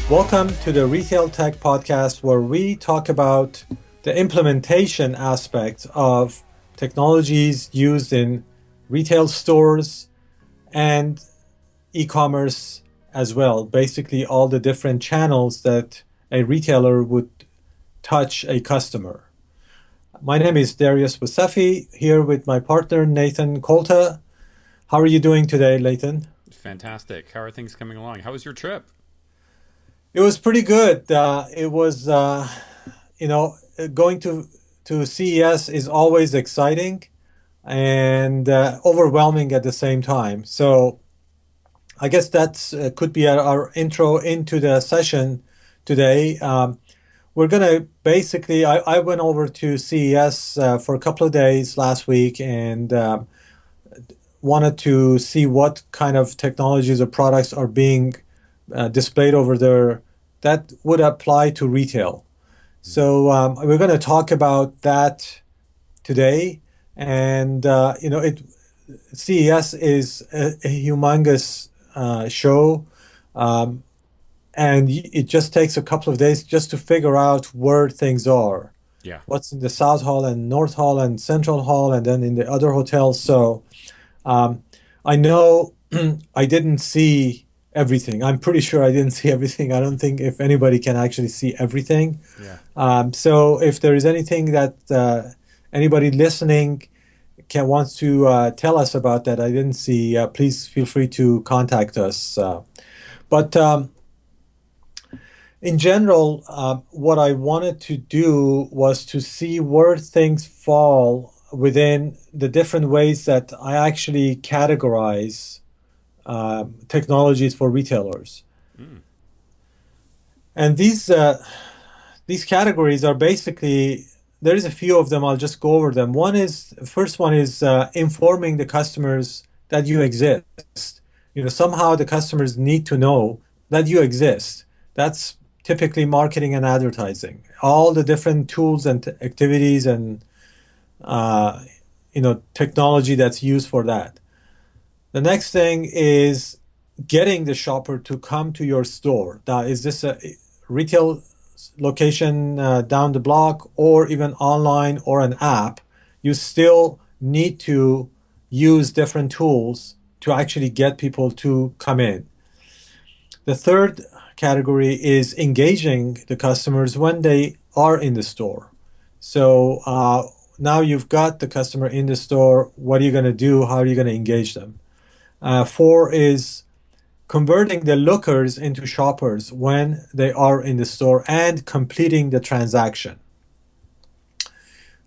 Welcome to the Retail Tech Podcast, where we talk about the implementation aspects of technologies used in retail stores and e-commerce as well. Basically, all the different channels that a retailer would touch a customer. My name is Darius Wasafi, here with my partner, Nathan Kolta. How are you doing today, Nathan? Fantastic. How are things coming along? How was your trip? It was pretty good. It was, going to CES is always exciting and overwhelming at the same time. So I guess that's could be our intro into the session today. We're gonna basically, I went over to CES for a couple of days last week and wanted to see what kind of technologies or products are being displayed over there that would apply to retail. So we're going to talk about that today. And CES is a humongous show, and it just takes a couple of days just to figure out where things are. Yeah. What's in the South Hall and North Hall and Central Hall, and then in the other hotels. So I know I didn't see everything. I'm pretty sure I didn't see everything. I don't think if anybody can actually see everything. Yeah. So if there is anything that anybody listening wants to tell us about that I didn't see, please feel free to contact us. But in general, what I wanted to do was to see where things fall within the different ways that I actually categorize technologies for retailers. Mm. And these categories are basically, there is a few of them. I'll just go over them. First one is informing the customers that you exist. Somehow the customers need to know that you exist. That's typically marketing and advertising. All the different tools and activities and technology that's used for that. The next thing is getting the shopper to come to your store. Now, is this a retail location down the block or even online or an app? You still need to use different tools to actually get people to come in. The third category is engaging the customers when they are in the store. So now you've got the customer in the store. What are you going to do? How are you going to engage them? Four is converting the lookers into shoppers when they are in the store and completing the transaction.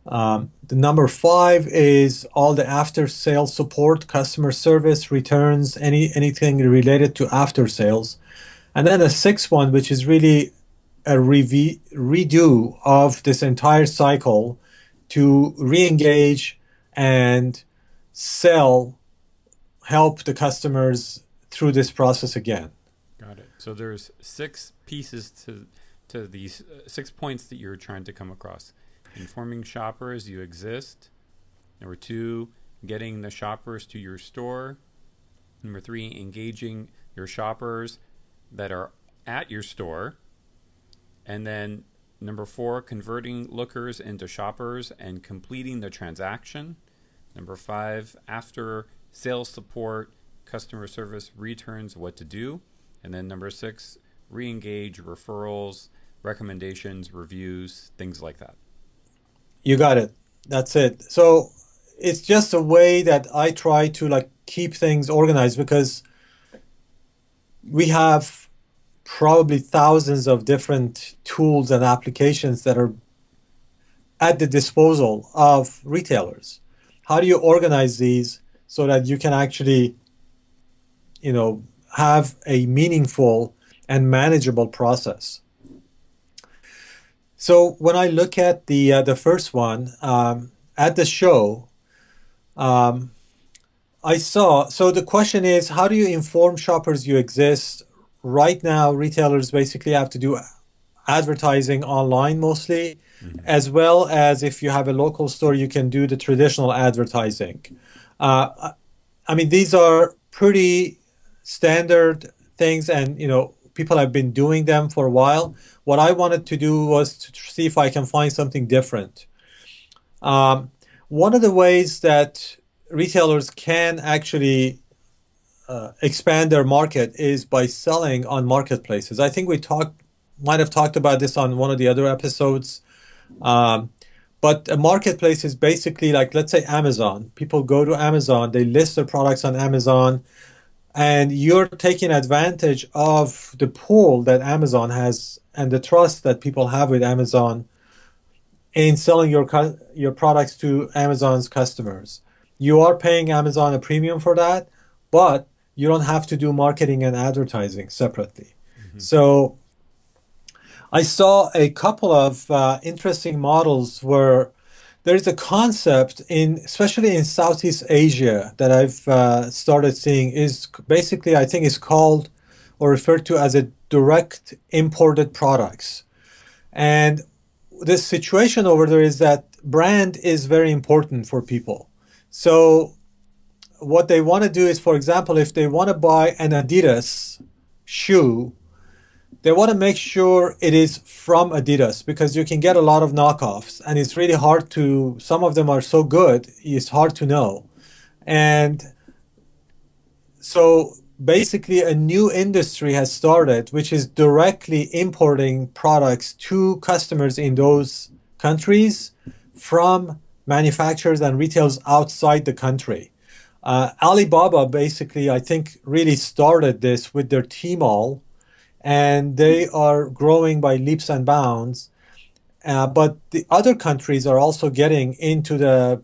The number five is all the after sales support, customer service, returns, anything related to after sales. And then the sixth one, which is really a redo of this entire cycle to re-engage and help the customers through this process again. Got it. So there's six pieces to these 6 points that you're trying to come across. Informing shoppers you exist. Number two, getting the shoppers to your store. Number three, engaging your shoppers that are at your store. And then number four, converting lookers into shoppers and completing the transaction. Number five, after sales support, customer service, returns, what to do. And then number six, re-engage, referrals, recommendations, reviews, things like that. You got it. That's it. So it's just a way that I try to keep things organized, because we have probably thousands of different tools and applications that are at the disposal of retailers. How do you organize these so that you can actually, have a meaningful and manageable process? So when I look at the first one at the show, I saw. So the question is, how do you inform shoppers you exist? Right now, retailers basically have to do advertising online mostly, as well as if you have a local store, you can do the traditional advertising. I mean, these are pretty standard things, and people have been doing them for a while. What I wanted to do was to see if I can find something different. Um, One of the ways that retailers can actually expand their market is by selling on marketplaces. I think might have talked about this on one of the other episodes. Um, but a marketplace is basically like, let's say Amazon. People go to Amazon, they list their products on Amazon, and you're taking advantage of the pull that Amazon has and the trust that people have with Amazon in selling your products to Amazon's customers. You are paying Amazon a premium for that, but you don't have to do marketing and advertising separately. Mm-hmm. So I saw a couple of interesting models where there's a concept especially in Southeast Asia, that I've started seeing is basically, I think, is called or referred to as a direct imported products. And this situation over there is that brand is very important for people. So what they want to do is, for example, if they want to buy an Adidas shoe, they want to make sure it is from Adidas, because you can get a lot of knockoffs and it's really hard to, some of them are so good, it's hard to know. And so basically a new industry has started, which is directly importing products to customers in those countries from manufacturers and retailers outside the country. Alibaba basically, I think, really started this with their Tmall, and they are growing by leaps and bounds. But the other countries are also getting into the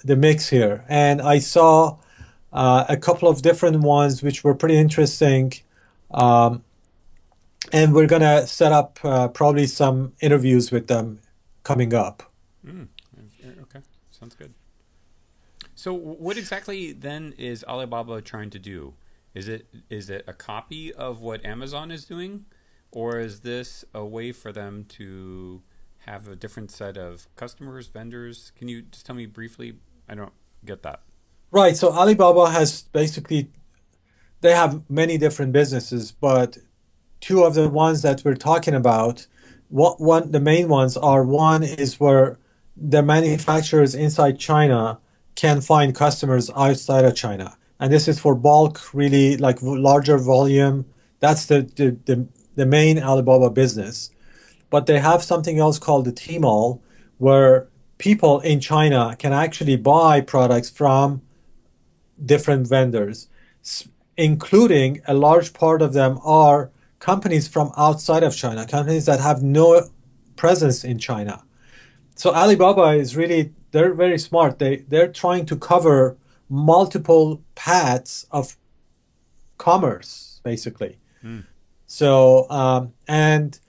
mix here, and I saw a couple of different ones which were pretty interesting. Um, and we're gonna set up probably some interviews with them coming up. Mm. Okay, sounds good. So, what exactly then is Alibaba trying to do? Is it a copy of what Amazon is doing, or is this a way for them to have a different set of customers, vendors? Can you just tell me briefly? I don't get that. Right. So Alibaba has basically, they have many different businesses, but two of the ones that we're talking about, the main ones are, one is where the manufacturers inside China can find customers outside of China. And this is for bulk, really like larger volume. That's the main Alibaba business. But they have something else called the Tmall, where people in China can actually buy products from different vendors, including a large part of them are companies from outside of China, companies that have no presence in China. So Alibaba is really, they're very smart. They're trying to cover multiple paths of commerce, basically. Mm. So and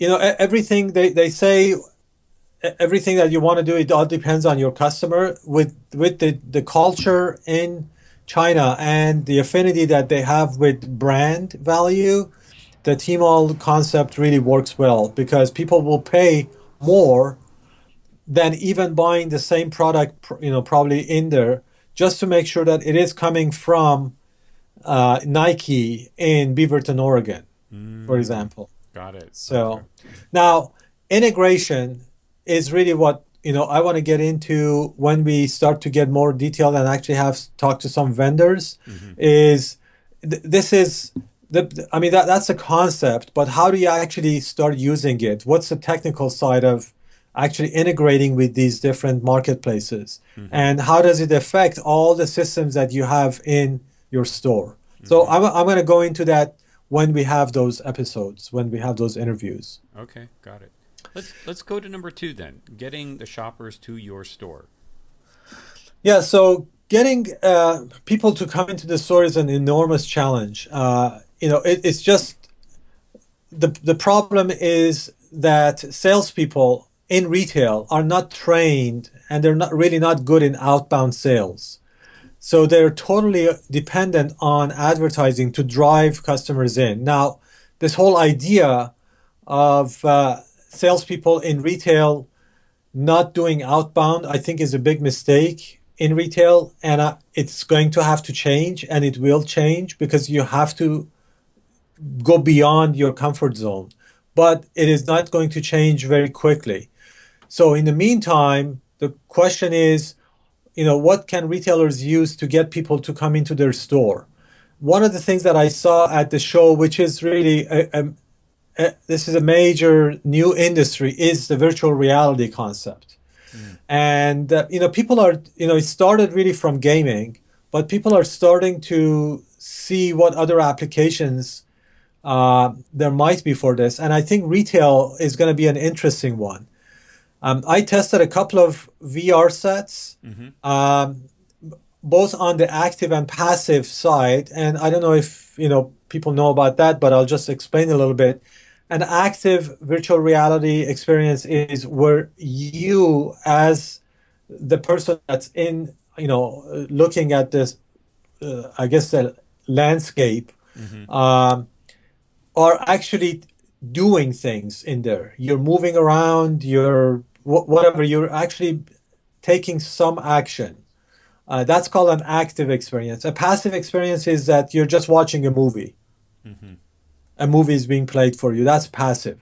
everything they say, everything that you want to do, it all depends on your customer. With the culture in China and the affinity that they have with brand value, the Tmall concept really works well, because people will pay more than even buying the same product, probably in there, just to make sure that it is coming from Nike in Beaverton, Oregon, for Mm. example. Got it. Okay. So now integration is really what I want to get into when we start to get more detailed and actually have talked to some vendors. Mm-hmm. Is this is I mean that's a concept, but how do you actually start using it? What's the technical side of actually integrating with these different marketplaces, Mm-hmm. and how does it affect all the systems that you have in your store? So Mm-hmm. I'm going to go into that when we have those episodes, when we have those interviews. Okay, got it. Let's go to number two then. Getting the shoppers to your store. Yeah, so getting people to come into the store is an enormous challenge. It's just the problem is that salespeople in retail are not trained, and they're not really not good in outbound sales. So they're totally dependent on advertising to drive customers in. Now, this whole idea of salespeople in retail not doing outbound, I think, is a big mistake in retail, and it's going to have to change, and it will change, because you have to go beyond your comfort zone, but it is not going to change very quickly. So in the meantime, the question is, what can retailers use to get people to come into their store? One of the things that I saw at the show, which is really this is a major new industry, is the virtual reality concept. Mm. And people are, it started really from gaming, but people are starting to see what other applications there might be for this. And I think retail is going to be an interesting one. I tested a couple of VR sets, Mm-hmm. um, both on the active and passive side. And I don't know if people know about that, but I'll just explain a little bit. An active virtual reality experience is where you, as the person that's in, looking at this, I guess, the landscape, Mm-hmm. um, are actually doing things in there. You're moving around, whatever, you're actually taking some action. That's called an active experience. A passive experience is that you're just watching a movie. Mm-hmm. A movie is being played for you. That's passive.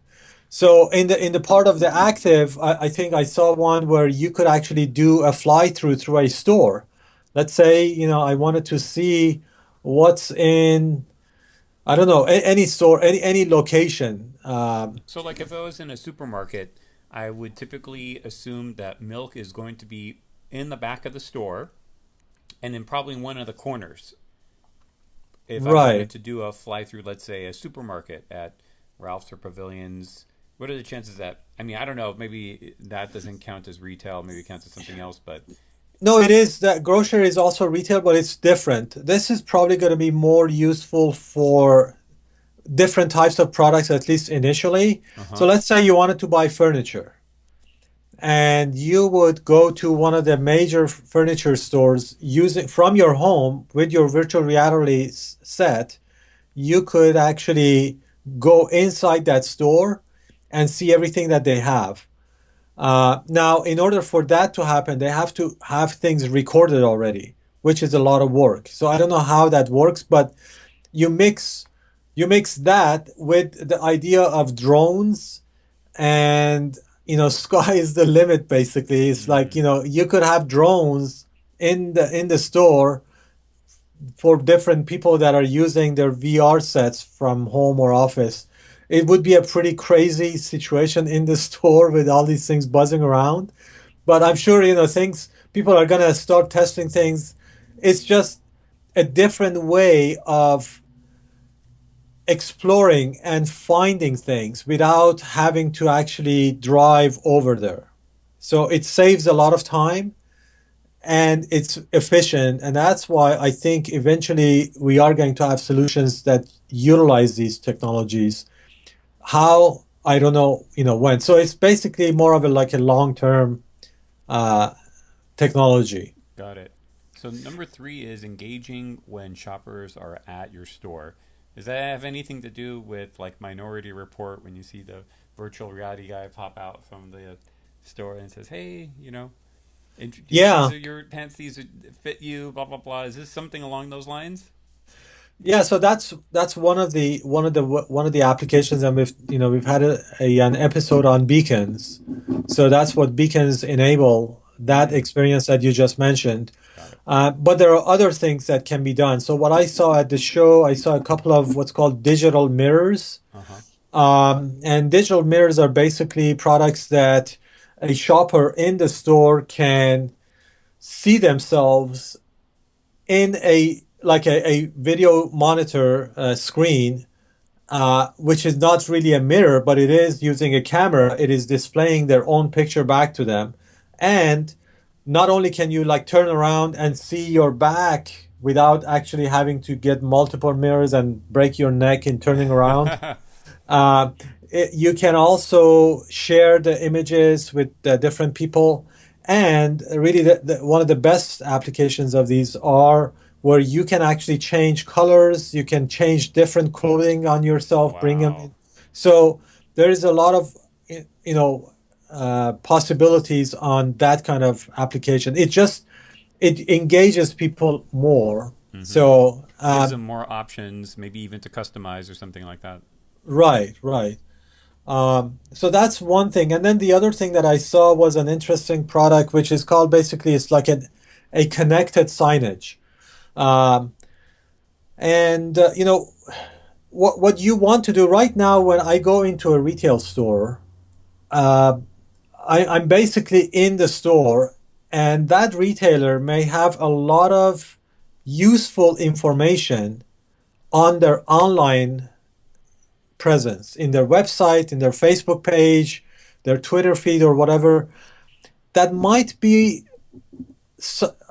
So in the part of the active, I think I saw one where you could actually do a fly through a store. Let's say, I wanted to see what's in, I don't know, any store, any location. So, like, if I was in a supermarket, I would typically assume that milk is going to be in the back of the store and in probably one of the corners. If I wanted Right. to do a fly through, let's say, a supermarket at Ralph's or Pavilions, what are the chances that? I mean, I don't know. Maybe that doesn't count as retail. Maybe it counts as something else. But No, it is that grocery is also retail, but it's different. This is probably going to be more useful for different types of products, at least initially. uh huh. So let's say you wanted to buy furniture and you would go to one of the major furniture stores using from your home with your virtual reality set. You could actually go inside that store and see everything that they have. Now, in order for that to happen, they have to have things recorded already, which is a lot of work. So I don't know how that works, but you mix you mix that with the idea of drones, and sky is the limit. Basically, it's like Mm. you could have drones in the store for different people that are using their VR sets from home or office. It would be a pretty crazy situation in the store with all these things buzzing around. But I'm sure, things, people are gonna start testing things. It's just a different way of exploring and finding things without having to actually drive over there. So it saves a lot of time and it's efficient. And that's why I think eventually we are going to have solutions that utilize these technologies. How? I don't know, when. So it's basically more of a like a long-term uh, technology. Got it. So number three is engaging when shoppers are at your store. Does that have anything to do with like Minority Report when you see the virtual reality guy pop out from the store and says, "Hey, these Yeah, are your pants. These fit you." Blah blah blah. Is this something along those lines? yeah. So that's one of the applications, and we've had an episode on beacons. So that's what beacons enable, that Mm, experience that you just mentioned. got it. But there are other things that can be done. So what I saw at the show, I saw a couple of what's called digital mirrors. Uh huh. And digital mirrors are basically products that a shopper in the store can see themselves in a video monitor screen, which is not really a mirror, but it is using a camera. It is displaying their own picture back to them. And not only can you like turn around and see your back without actually having to get multiple mirrors and break your neck in turning around, uh, you can also share the images with different people. And really, one of the best applications of these are where you can actually change colors, you can change different clothing on yourself, bring them Wow. in. So there is a lot of, possibilities on that kind of application. It engages people more. Mm-hmm. So, Gives them more options, maybe even to customize or something like that. right, right. So that's one thing. And then the other thing that I saw was an interesting product, which is called basically it's like a connected signage. Um, and what you want to do right now when I go into a retail store, uh, I'm basically in the store, and that retailer may have a lot of useful information on their online presence, in their website, in their Facebook page, their Twitter feed, or whatever, that might be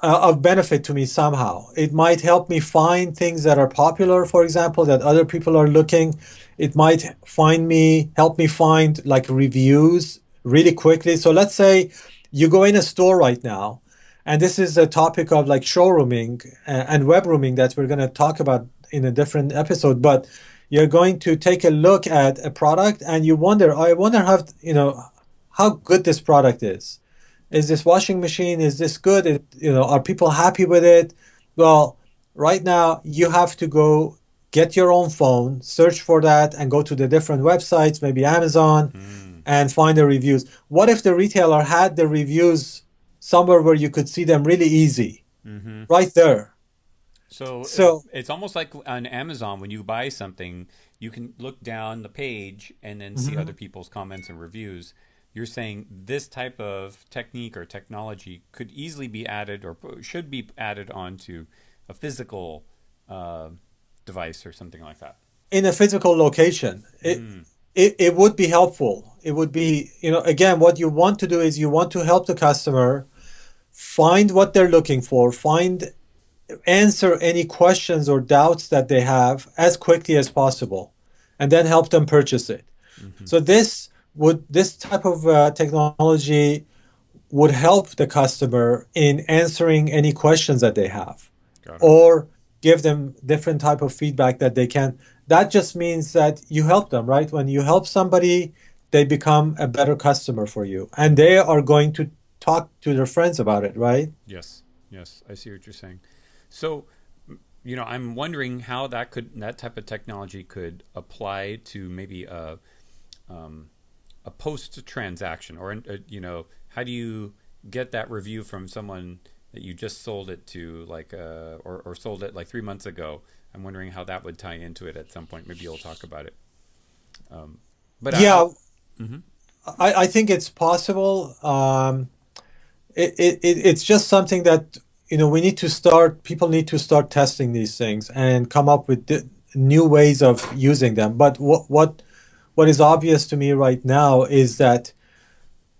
of benefit to me somehow. It might help me find things that are popular, for example, that other people are looking. It might help me find like reviews really quickly. So let's say you go in a store right now, and this is a topic of like showrooming and web rooming that we're going to talk about in a different episode. But you're going to take a look at a product, and I wonder how good this product is. Is this washing machine, is this good? Are people happy with it? Well, right now you have to go get your own phone, search for that, and go to the different websites, maybe Amazon, Mm. and find the reviews. What if the retailer had the reviews somewhere where you could see them really easy, Mm-hmm. right there? So So, it's almost like on Amazon when you buy something, you can look down the page and then see other mhm. people's comments and reviews. You're saying this type of technique or technology could easily be added or should be added onto a physical uh, device or something like that. In a physical location, Mm. it would be helpful. It would be, again, what you want to do is you want to help the customer find what they're looking for, answer any questions or doubts that they have as quickly as possible, and then help them purchase it. Mm-hmm. So this type of technology would help the customer in answering any questions that they have, Got it. or give them different type of feedback that they can. That just means that you help them, right? When you help somebody, they become a better customer for you, and they are going to talk to their friends about it, right? Yes. Yes. I see what you're saying. So, I'm wondering how that type of technology could apply to maybe um, a post transaction, or how do you get that review from someone that you just sold it to, like or sold it like 3 months ago? I'm wondering how that would tie into it at some point. Maybe you'll talk about it. Um, but Yeah, mhm. I think it's possible. It's just something that people need to start testing these things and come up with new ways of using them. But what is obvious to me right now is that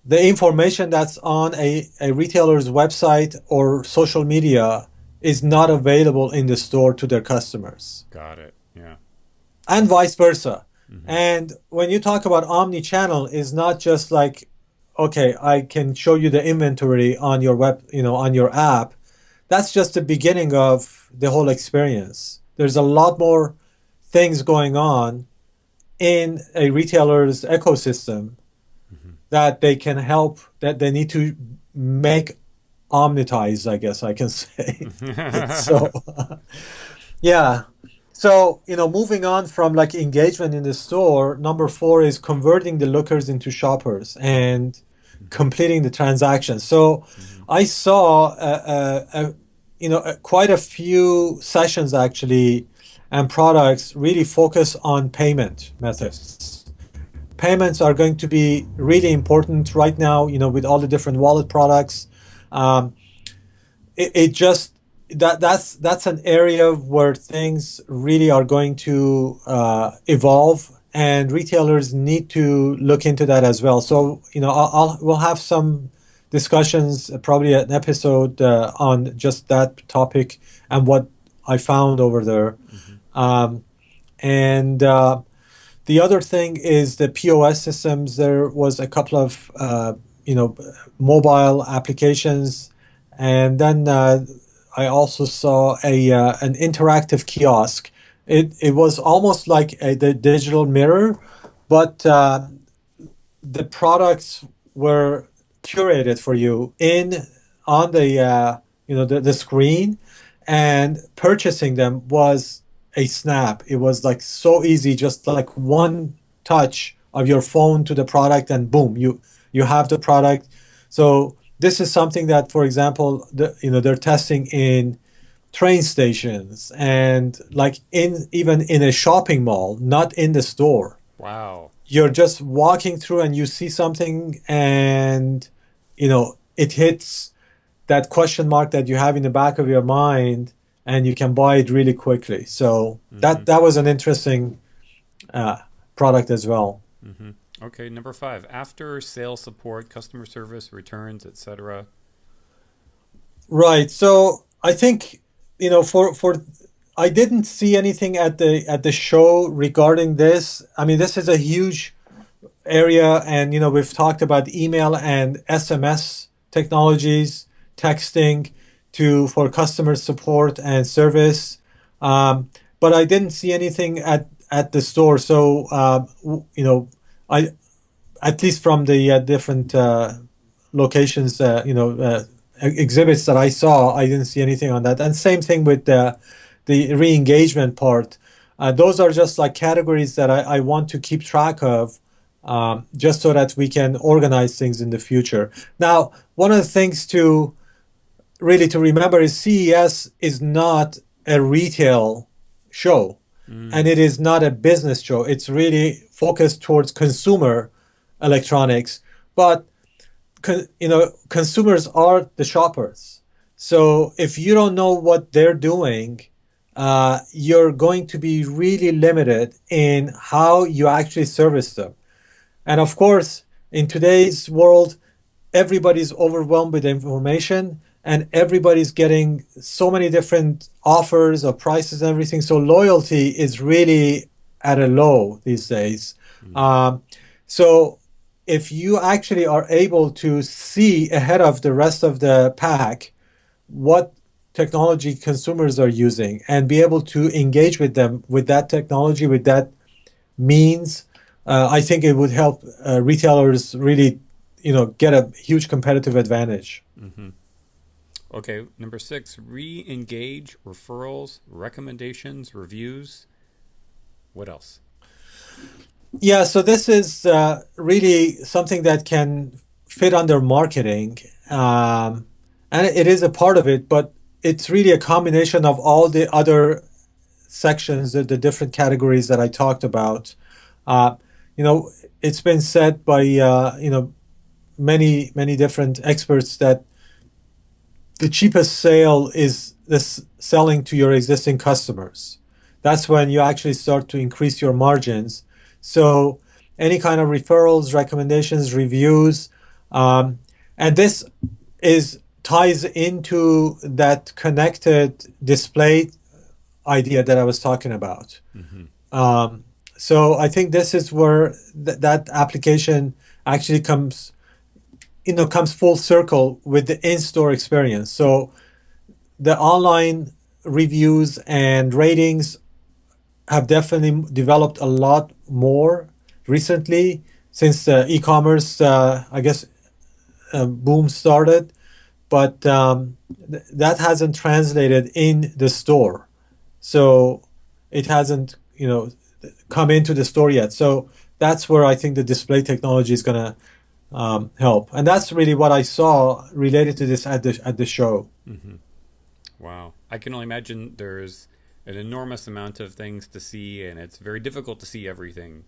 the information that's on a retailer's website or social media is not available in the store to their customers, Got it. Yeah. and vice versa. Mm-hmm. And when you talk about omni-channel, is not just like, okay, I can show you the inventory on your on your app. That's just the beginning of the whole experience. There's a lot more things going on in a retailer's ecosystem Mm-hmm. that that they need to make omnitize, I guess I can say. So, yeah. So, moving on from like engagement in the store, number four is converting the lookers into shoppers and Mm-hmm. completing the transaction. So, Mm-hmm. I saw quite a few sessions actually, and products really focus on payment Yes. methods. Payments are going to be really important right now, with all the different wallet products. Um, it just that's an area where things really are going to evolve, and retailers need to look into that as well. So, we'll have some discussions, probably an episode on just that topic and what I found over there. Mm-hmm. And The other thing is the POS systems. There was a couple of mobile applications, and then I also saw a an interactive kiosk. It was almost like the digital mirror, but the products were curated for you in on the the screen, and purchasing them was a snap. It was like so easy, just like one touch of your phone to the product, and boom, you have the product. So this is something that, for example, they're testing in train stations and like in even in a shopping mall, not in the store. Wow. You're just walking through and you see something, and it hits that question mark that you have in the back of your mind, and you can buy it really quickly. So Mm-hmm. that was an interesting uh, product as well. Mm-hmm. Okay, number 5. After sales support, customer service, returns, etc. Right. So I think for I didn't see anything at the show regarding this. I mean, this is a huge area, and we've talked about email and SMS technologies, texting to for customer support and service. But I didn't see anything at the store. So I at least from the different locations, exhibits that I saw, I didn't see anything on that. And same thing with the re-engagement part. Those are just like categories that I want to keep track of, just so that we can organize things in the future. Now, one of the things to really to remember is CES is not a retail show, and Mm. it is not a business show. It's really focused towards consumer electronics, but consumers are the shoppers. So if you don't know what they're doing, you're going to be really limited in how you actually service them. And of course, in today's world, everybody's overwhelmed with information, and everybody's getting so many different offers of prices and everything. So loyalty is really at a low these days. Mm. Um, so if you actually are able to see ahead of the rest of the pack what technology consumers are using and be able to engage with them with that technology, with that means, I think it would help retailers really, get a huge competitive advantage. Mm-hmm. Okay, number 6. Re-engage, referrals, recommendations, reviews. What else? Yeah, so this is really something that can fit under marketing, and it is a part of it, but it's really a combination of all the other sections, the different categories that I talked about. Uh, you know, it's been said by many different experts that the cheapest sale is this selling to your existing customers. That's when you actually start to increase your margins. So any kind of referrals, recommendations, reviews, um, and this is ties into that connected display idea that I was talking about. Mm-hmm. Um, so I think this is where that application actually comes full circle with the in-store experience. So the online reviews and ratings have definitely developed a lot more recently since the e-commerce, I guess, boom started. But that hasn't translated in the store, so it hasn't, come into the store yet. So that's where I think the display technology is going to help, and that's really what I saw related to this at the show. Mm-hmm. Wow. I can only imagine there's an enormous amount of things to see, and it's very difficult to see everything.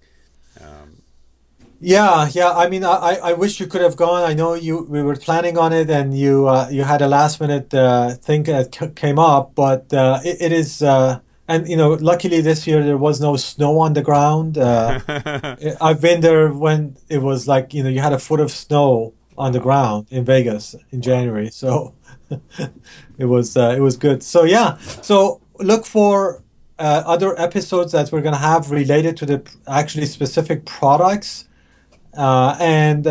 Um, Yeah, yeah. I mean, I wish you could have gone. I know we were planning on it, and you had a last minute thing that came up, but it is and luckily this year there was no snow on the ground. I've been there when it was like you had a foot of snow on the wow. ground in Vegas in Wow. January, so it was good. So yeah, so look for other episodes that we're gonna have related to the actually specific products. And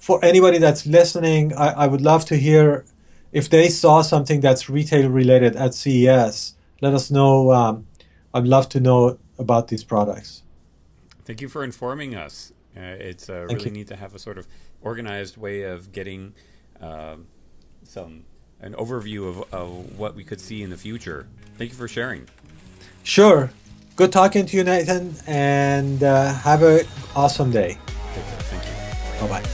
for anybody that's listening, I would love to hear if they saw something that's retail related at CES. Let us know. I'd love to know about these products. Thank you for informing us. It's Thank really you. neat to have a sort of organized way of getting uh, some an overview of what we could see in the future. Thank you for sharing. Sure. Good talking to you, Nathan, and have a awesome day. Take care. Thank you. Bye bye.